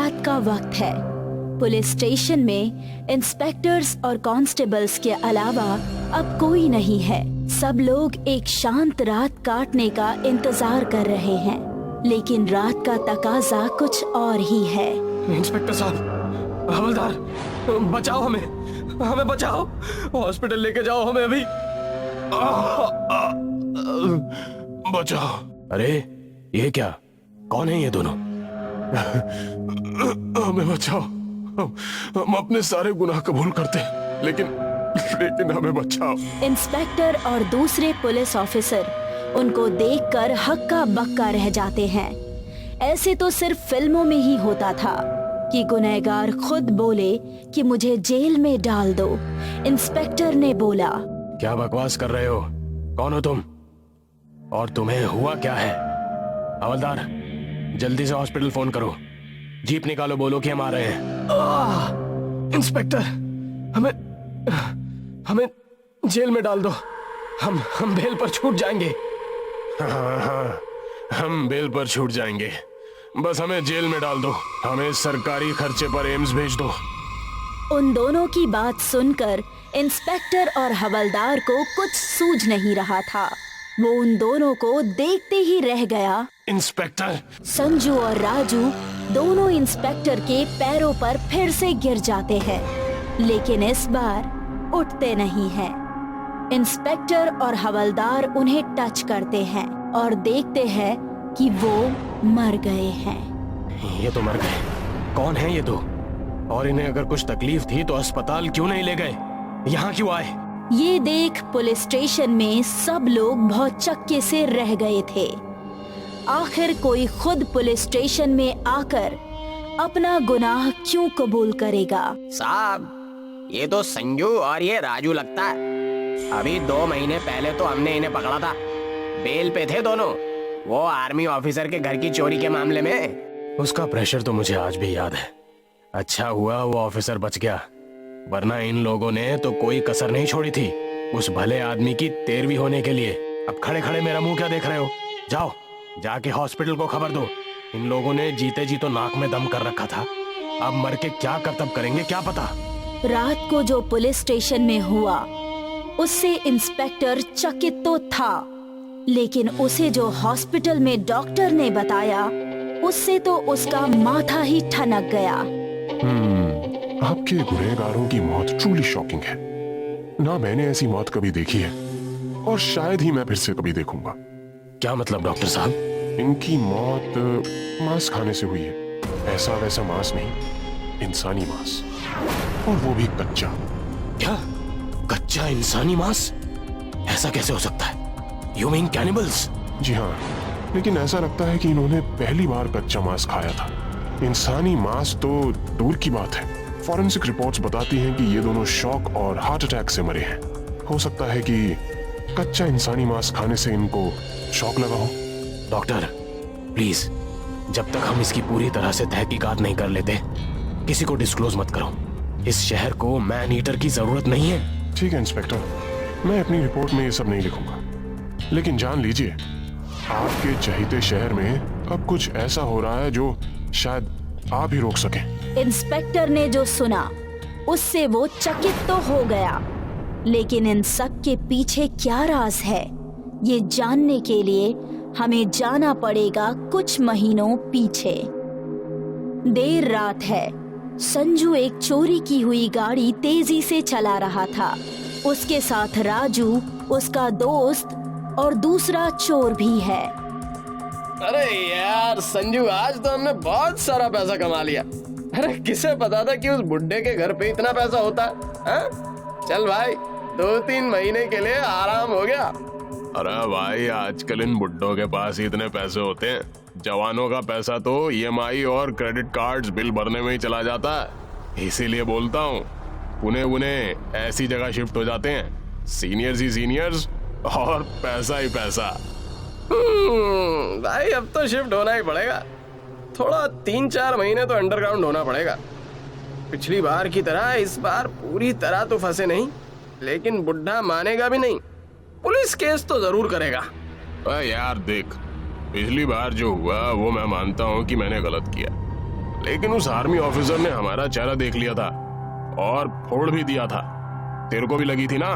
रात का वक्त है। पुलिस स्टेशन में इंस्पेक्टर्स और कांस्टेबल्स के अलावा अब कोई नहीं है। सब लोग एक शांत रात काटने का इंतजार कर रहे हैं, लेकिन रात का तकाजा कुछ और ही है। इंस्पेक्टर साहब, हवलदार, बचाओ हमें बचाओ, हॉस्पिटल लेके जाओ हमें अभी। बचाओ। अरे ये क्या, कौन है ये दोनों? हमें बचाओ, हम अपने सारे गुनाह कबूल करते हैं, लेकिन हमें बचाओ। इंस्पेक्टर और दूसरे पुलिस ऑफिसर उनको देखकर हक्का बक्का रह जाते हैं। ऐसे तो सिर्फ फिल्मों में ही होता था कि गुनहगार खुद बोले कि मुझे जेल में डाल दो। इंस्पेक्टर ने बोला, क्या बकवास कर रहे हो? कौन हो तुम और तुम्हें हुआ क्या है? हवलदार, जल्दी से हॉस्पिटल फोन करो, जीप निकालो, बोलो कि हम आ रहे हैं। इंस्पेक्टर, हमें जेल में डाल दो, हम बेल पर छूट जाएंगे। हाँ, हम बेल पर छूट जाएंगे, बस हमें जेल में डाल दो, हमें सरकारी खर्चे पर एम्स भेज दो। उन दोनों की बात सुनकर इंस्पेक्टर और हवलदार को कुछ सूझ नहीं रहा था। वो उन दोनों को देखते ही रह गया। इंस्पेक्टर! संजू और राजू दोनों इंस्पेक्टर के पैरों पर फिर से गिर जाते हैं, लेकिन इस बार उठते नहीं हैं। इंस्पेक्टर और हवलदार उन्हें टच करते हैं और देखते हैं कि वो मर गए हैं। ये तो मर गए। कौन है ये दो? और इन्हें अगर कुछ तकलीफ थी तो अस्पताल क्यों नहीं ले गए? यहाँ क्यों आए? ये देख पुलिस स्टेशन में सब लोग बहुत चक्के से रह गए थे। आखिर कोई खुद पुलिस स्टेशन में आकर अपना गुनाह क्यों कबूल करेगा? साहब, ये तो संजू और ये राजू लगता है। अभी 2 महीने पहले तो हमने इन्हें पकड़ा था, बेल पे थे दोनों, वो आर्मी ऑफिसर के घर की चोरी के मामले में। उसका प्रेशर तो मुझे आज भी याद है। अच्छा हुआ वो ऑफिसर बच गया, वरना इन लोगों ने तो कोई कसर नहीं छोड़ी थी उस भले आदमी की तेरवी होने के लिए। अब खड़े खड़े मेरा मुंह क्या देख रहे हो? जाओ, जाके हॉस्पिटल को खबर दो। इन लोगों ने जीते जी तो नाक में दम कर रखा था, अब मर के क्या करतब करेंगे क्या पता। रात को जो पुलिस स्टेशन में हुआ उससे इंस्पेक्टर चकित तो था, लेकिन उसे जो हॉस्पिटल में डॉक्टर ने बताया उससे तो उसका माथा ही ठनक गया। आपके गुनहगारों की मौत ट्रूली शॉकिंग है। ना मैंने ऐसी मौत कभी देखी है और शायद ही मैं फिर से कभी देखूंगा। क्या मतलब डॉक्टर साहब? इनकी मौत मांस खाने से हुई है। ऐसा वैसा मांस नहीं, इंसानी मांस, और वो भी कच्चा। क्या? कच्चा इंसानी मांस? ऐसा कैसे हो सकता है? You mean cannibals? जी हाँ, लेकिन ऐसा लगता है कि इन्होंने पहली बार कच्चा मांस खाया था। इंसानी मांस तो दूर की बात है, फॉरेंसिक रिपोर्ट्स बताती हैं कि ये दोनों शॉक और हार्ट अटैक से मरे हैं। हो सकता है कि कच्चा इंसानी मांस खाने से इनको शॉक लगा हो। डॉक्टर प्लीज, जब तक हम इसकी पूरी तरह से तहकीकात नहीं कर लेते किसी को डिस्क्लोज मत करो। इस शहर को मैन ईटर की जरूरत नहीं है। ठीक है इंस्पेक्टर, मैं अपनी रिपोर्ट में ये सब नहीं लिखूंगा, लेकिन जान लीजिए आपके चहीते शहर में अब कुछ ऐसा हो रहा है जो शायद आप ही रोक सकें। इंस्पेक्टर ने जो सुना उससे वो चकित तो हो गया, लेकिन इन सब के पीछे क्या राज है ये जानने के लिए हमें जाना पड़ेगा कुछ महीनों पीछे। देर रात है। संजू एक चोरी की हुई गाड़ी तेजी से चला रहा था। उसके साथ राजू, उसका दोस्त और दूसरा चोर भी है। अरे यार संजू, आज तो हमने बहुत सारा पैसा कमा लिया। अरे किसे पता था कि उस बुड्ढे के घर पे इतना पैसा होता है? चल भाई, 2-3 महीने के लिए आराम हो गया। अरे भाई, आजकल इन बुड्ढों के पास इतने पैसे होते हैं, जवानों का पैसा तो ईएमआई और क्रेडिट कार्ड्स बिल भरने में ही चला जाता है। इसीलिए बोलता हूँ, उन्हें ऐसी जगह शिफ्ट हो जाते हैं, सीनियर्स ही सीनियर्स और पैसा ही पैसा। भाई अब तो शिफ्ट होना ही पड़ेगा। थोड़ा 3-4 महीने तो अंडरग्राउंड होना पड़ेगा। पिछली बार की तरह इस बार पूरी तरह तो फंसे नहीं, लेकिन बुड्ढा मानेगा भी नहीं, पुलिस केस तो जरूर करेगा। यार देख, पिछली बार जो हुआ वो मैं मानता हूँ कि मैंने गलत किया, लेकिन उस आर्मी ऑफिसर ने हमारा चेहरा देख लिया था और फोड़ भी दिया था। तेरे को भी लगी थी ना?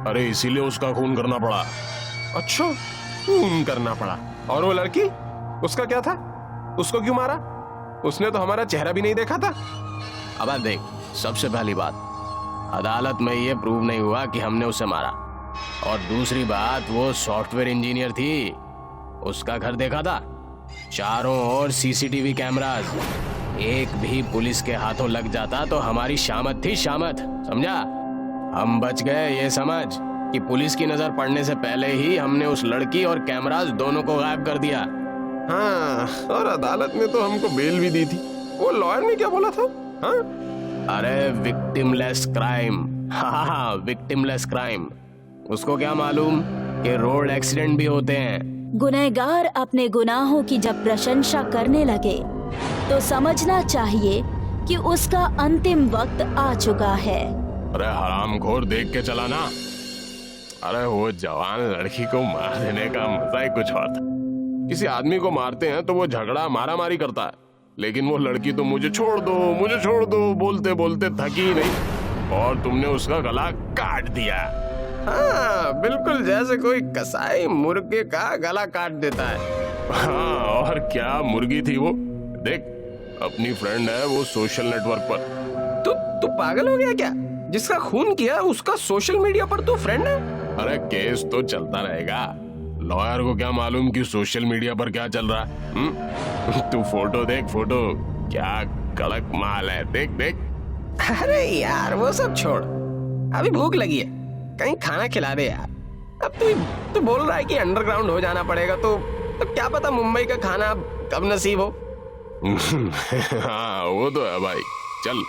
अरे इसीलिए उसका खून करना पड़ा। अच्छा, खून करना पड़ा। और वो लड़की, उसका क्या था? उसको क्यों मारा? उसने तो हमारा चेहरा भी नहीं देखा था। अब देख, सबसे पहली बात, अदालत में ये प्रूव नहीं हुआ कि हमने उसे मारा। और दूसरी बात, वो सॉफ्टवेयर इंजीनियर थी, उसका घर देखा था, चारों ओर सीसीटीवी कैमरास। एक भी पुलिस के हाथों लग जाता तो हमारी शामत थी, शामत, समझा? हम बच गए ये समझ कि पुलिस की नजर पड़ने से पहले ही हमने उस लड़की और कैमरास दोनों को गायब कर दिया। हाँ, और अदालत ने तो हमको बेल भी दी थी। वो लॉयर ने क्या बोला था? हाँ? अरे विक्टिमलेस क्राइम। हाँ, विक्टिमलेस क्राइम। उसको क्या मालूम कि रोड एक्सीडेंट भी होते हैं। गुनहगार अपने गुनाहों की जब प्रशंसा करने लगे तो समझना चाहिए कि उसका अंतिम वक्त आ चुका है। अरे हरामखोर, देख के चला ना। अरे वो जवान लड़की को मार देने का मजा ही कुछ और था। किसी आदमी को मारते हैं तो वो झगड़ा मारा मारी करता है, लेकिन वो लड़की तो मुझे छोड़ दो बोलते बोलते थकी नहीं, और तुमने उसका गला काट दिया। हाँ, बिल्कुल जैसे कोई कसाई मुर्गे का गला काट देता है। हाँ, और क्या मुर्गी थी वो। देख, अपनी फ्रेंड है वो सोशल नेटवर्क पर। तू पागल हो गया क्या? जिसका खून किया उसका सोशल मीडिया पर तू फ्रेंड है? अरे केस तो चलता रहेगा, लॉयर को क्या मालूम कि सोशल मीडिया पर क्या चल रहा है। तू फोटो देख, फोटो क्या कड़क माल है, देख देख। अरे यार वो सब छोड़, अभी भूख लगी है, कहीं खाना खिला दे यार। अब तू बोल रहा है कि अंडरग्राउंड हो जाना पड़ेगा, तो क्या पता मुंबई का खाना कब नसीब हो। हाँ वो तो है भाई। चल,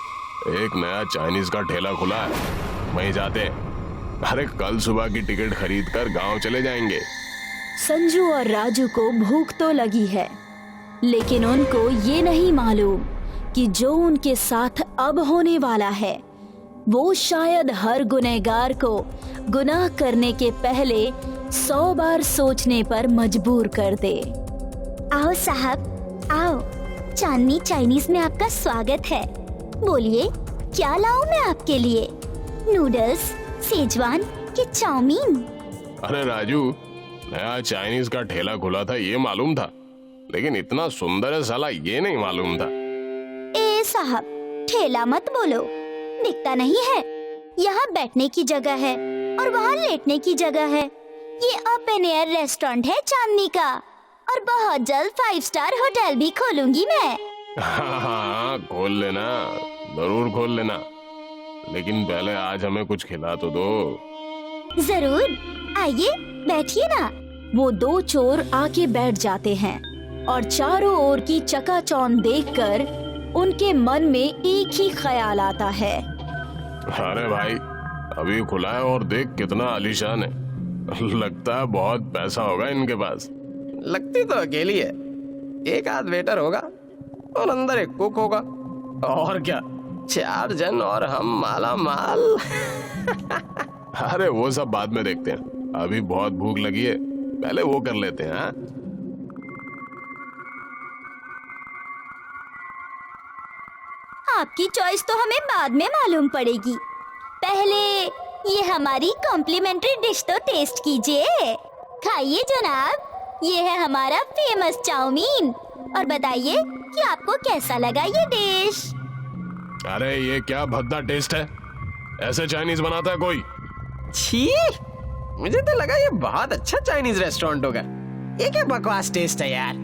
एक नया चाइनीज का ठेला खुला है, वहीं जाते हैं। अरे कल सुबह की टिकट खरीद कर गाँव चले जाएंगे। संजू और राजू को भूख तो लगी है, लेकिन उनको ये नहीं मालूम कि जो उनके साथ अब होने वाला है वो शायद हर गुनहगार को गुनाह करने के पहले 100 बार सोचने पर मजबूर कर दे। आओ साहब, आओ, चांदनी चाइनीज में आपका स्वागत है। बोलिए, क्या लाऊं मैं आपके लिए? नूडल्स, सेजवान कि चाउमीन? अरे राजू, नया चाइनीज का ठेला खुला था ये मालूम था, लेकिन इतना सुंदर है साला ये नहीं मालूम था। ए साहब, ठेला मत बोलो, दिखता नहीं है? यहाँ बैठने की जगह है और वहाँ लेटने की जगह है। ये ओपन एयर रेस्टोरेंट है चांदनी का, और बहुत जल्द 5 स्टार होटल भी खोलूंगी मैं। हाँ, खोल लेना, जरूर खोल लेना, लेकिन पहले आज हमें कुछ खिला तो दो। जरूर, आइए बैठिए ना। वो दो चोर आके बैठ जाते हैं और चारों ओर की चकाचौंध देखकर उनके मन में एक ही ख्याल आता है। अरे भाई, अभी खुला है और देख कितना आलीशान है। लगता है बहुत पैसा होगा इनके पास। लगती तो अकेली है, एक आध वेटर होगा और अंदर एक कुक होगा, और क्या 4 जन और हम माला माल। अरे वो सब बाद में देखते हैं, अभी बहुत भूख लगी है, पहले वो कर लेते हैं। हाँ? आपकी चॉइस तो हमें बाद में मालूम पड़ेगी, पहले ये हमारी कॉम्प्लीमेंट्री डिश तो टेस्ट कीजिए। खाइए जनाब, ये है हमारा फेमस चाउमीन, और बताइए कि आपको कैसा लगा ये डिश। अरे ये क्या भद्दा टेस्ट है, ऐसे चाइनीज बनाता है कोई? छी, मुझे तो लगा ये बहुत अच्छा चाइनीज रेस्टोरेंट होगा। ये क्या बकवास टेस्ट है यार।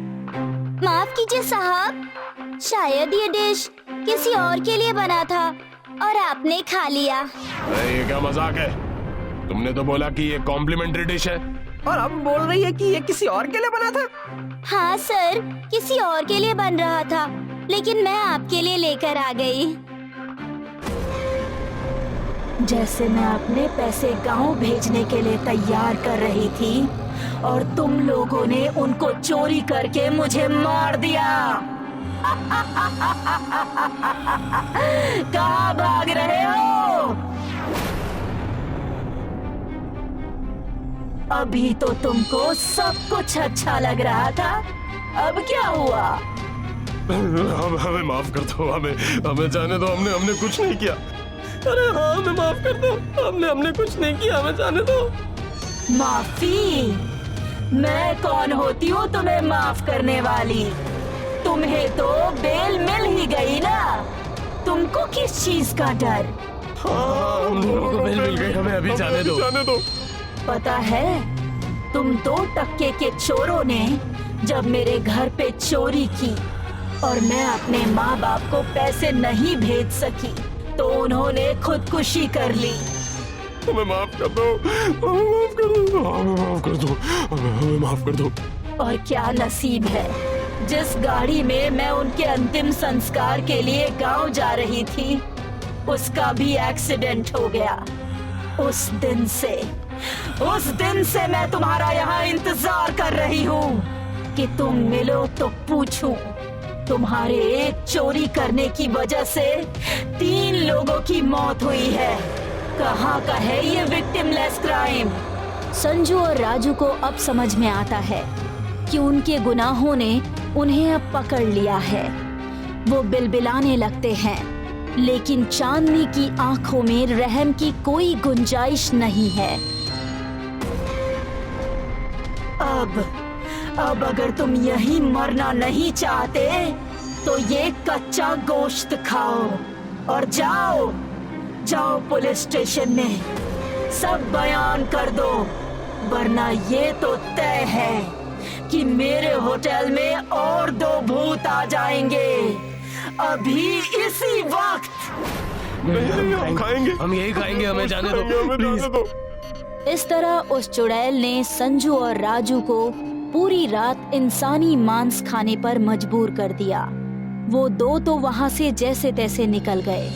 माफ कीजिए साहब, शायद ये डिश किसी और के लिए बना था और आपने खा लिया। अरे ये क्या मजाक है? तुमने तो बोला कि ये कॉम्प्लीमेंट्री डिश है, और अब बोल रही है कि ये किसी और के लिए बना था। हाँ सर, किसी और के लिए बन रहा था, लेकिन मैं आपके लिए लेकर आ गई। जैसे मैं अपने पैसे गांव भेजने के लिए तैयार कर रही थी और तुम लोगों ने उनको चोरी करके मुझे मार दिया। कहाँ भाग रहे हो? अभी तो तुमको सब कुछ अच्छा लग रहा था, अब क्या हुआ? हमें माफ कर दो, हमें जाने दो, हमने कुछ नहीं किया। अरे हाँ, हमें माफ कर दो, हमने कुछ नहीं किया, हमें जाने दो। माफी? मैं कौन होती हूँ तुम्हें माफ करने वाली? तुम्हें तो बेल मिल ही गई ना, तुमको किस चीज का डर? हम दोनों को बेल मिल गई, हमें अभी जाने दो। पता है, तुम 2 टक्के के चोरों ने जब मेरे घर पे चोरी की और मैं अपने माँ बाप को पैसे नहीं भेज सकी तो उन्होंने खुदकुशी कर ली। हमें माफ कर दो, हमें माफ कर दो। और क्या नसीब है, जिस गाड़ी में मैं उनके अंतिम संस्कार के लिए गांव जा रही थी उसका भी एक्सीडेंट हो गया। उस दिन से मैं तुम्हारा यहाँ इंतजार कर रही हूँ कि तुम मिलो तो पूछूं। तुम्हारे एक चोरी करने की वजह से 3 लोगों की मौत हुई है। कहाँ का है ये विक्टिमलेस क्राइम? संजू और राजू को अब समझ में आता है कि उनके गुनाहों ने उन्हें अब पकड़ लिया है। वो बिलबिलाने लगते हैं, लेकिन चांदनी की आंखों में रहम की कोई गुंजाइश नहीं है। अब अगर तुम यहीं मरना नहीं चाहते तो ये कच्चा गोश्त खाओ और जाओ पुलिस स्टेशन में सब बयान कर दो, वरना ये तो तय है कि मेरे होटल में और 2 भूत आ जाएंगे अभी इसी वक्त। हम यही खाएंगे, हमें जाने दो। इस तरह उस चुड़ैल ने संजू और राजू को पूरी रात इंसानी मांस खाने पर मजबूर कर दिया। वो 2 तो वहां से जैसे तैसे निकल गए,